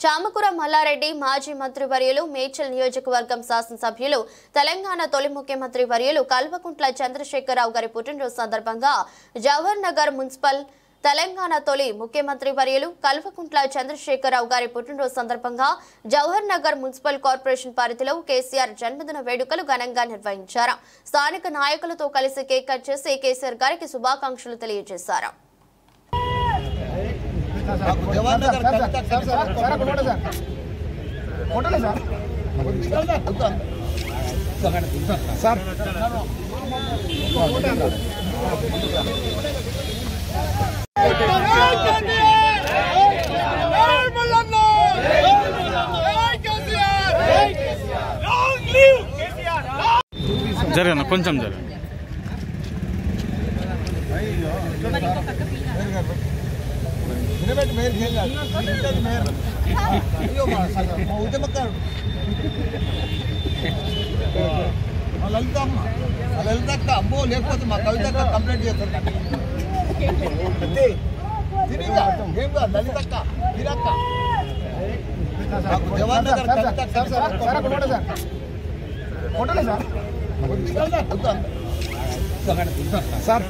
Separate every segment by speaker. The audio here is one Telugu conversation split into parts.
Speaker 1: చామకూర మల్లారెడ్డి మాజీ మంత్రి వర్యులు మేడ్చల్ నియోజకవర్గం శాసనసభ్యులు తెలంగాణ తొలి ముఖ్యమంత్రి వర్యులు కల్వకుంట్ల చంద్రశేఖరరావు గారి పుట్టినరోజు సందర్భంగా జవహర్ నగర్ మున్సిపల్ తెలంగాణ తొలి ముఖ్యమంత్రి వర్యులు కల్వకుంట్ల చంద్రశేఖరరావు గారి పుట్టినరోజు సందర్భంగా జవహర్ నగర్ మున్సిపల్ కార్పొరేషన్ పరిధిలో కేసీఆర్ జన్మదిన వేడుకలు ఘనంగా నిర్వహించారు. స్థానిక నాయకులతో కలిసి కేక్ కట్ చేసి కేసీఆర్ గారికి శుభాకాంక్షలు తెలియజేశారు.
Speaker 2: జరగన కొంచెం జరగ
Speaker 3: లలితక్క అమ్మో లేకపోతే మా కవితక్క కంప్లైంట్ చేస్తారు. ఏం కాదు లలితక్క తిరక్క జవహర్ నగర్ సార్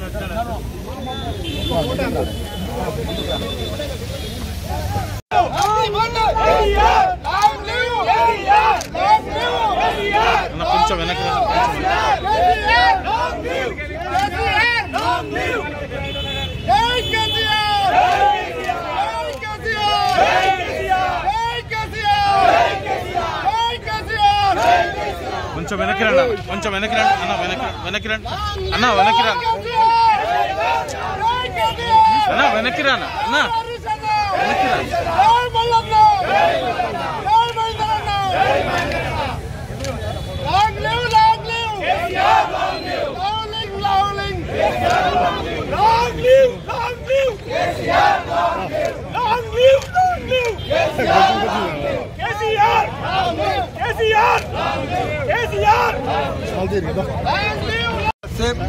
Speaker 2: కొంచెం వెనక్కి కొంచెం వెనక్కి రండి, కొంచెం వెనక్కి రండి అన్న, వెనక్కి రండి అన్న, వెనక్కి రండి అన్న, వెనక్కి రానా అన్న, వెనక్కి రండి.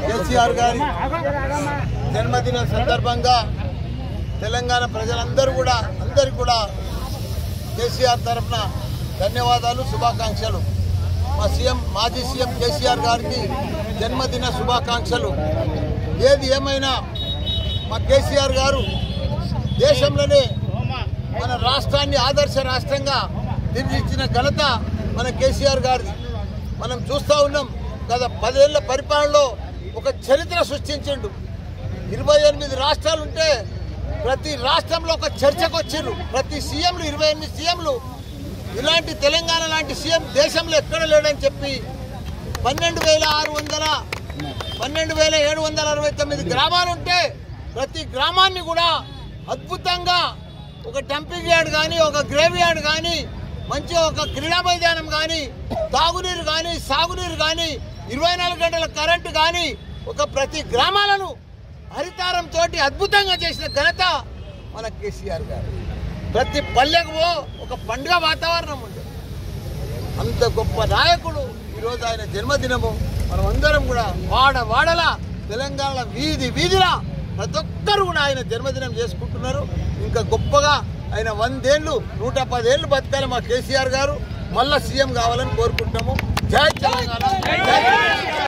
Speaker 3: కేసీఆర్ గారి జన్మదిన సందర్భంగా తెలంగాణ ప్రజలందరూ అందరికీ కూడా కేసీఆర్ తరఫున ధన్యవాదాలు, శుభాకాంక్షలు. మాజీ సీఎం కేసీఆర్ గారికి జన్మదిన శుభాకాంక్షలు. ఏది ఏమైనా మా కేసీఆర్ గారు దేశంలోనే మన రాష్ట్రాన్ని ఆదర్శ రాష్ట్రంగా తీర్చిదిద్దిన ఘనత మన కేసీఆర్ గారిది. మనం చూస్తూ ఉన్నాం, గత 10 ఏళ్ల పరిపాలనలో ఒక చరిత్ర సృష్టించిండు. 28 రాష్ట్రాలుంటే ప్రతి రాష్ట్రంలో ఒక చర్చకు వచ్చిండ్రు. ప్రతి సీఎంలు 28 సీఎంలు ఇలాంటి తెలంగాణ లాంటి సీఎం దేశంలో ఎక్కడ లేడని చెప్పి 12,769 గ్రామాలుంటే ప్రతి గ్రామాన్ని కూడా అద్భుతంగా ఒక డంపింగ్ యార్డ్ కానీ, ఒక గ్రేవ్ యార్డ్ కానీ, మంచి ఒక క్రీడా మైదానం కానీ, తాగునీరు కానీ, సాగునీరు కానీ, 24 గంటల కరెంటు కానీ, ఒక ప్రతి గ్రామాలను హరితారంతో అద్భుతంగా చేసిన ఘనత మన కేసీఆర్ గారు. ప్రతి పల్లెకు ఒక పండుగ వాతావరణం ఉంటుంది. అంత గొప్ప నాయకుడు. ఈరోజు ఆయన జన్మదినము మనం అందరం కూడా వాడలా తెలంగాణ వీధి వీధిలా ప్రతి ఒక్కరు కూడా ఆయన జన్మదినం చేసుకుంటున్నారు. ఇంకా గొప్పగా ఆయన 100 ఏళ్ళు 110 ఏళ్ళు బతకాలి మా కేసీఆర్ గారు. మళ్ళా సీఎం కావాలని కోరుకుంటాము. జై తెలంగాణ.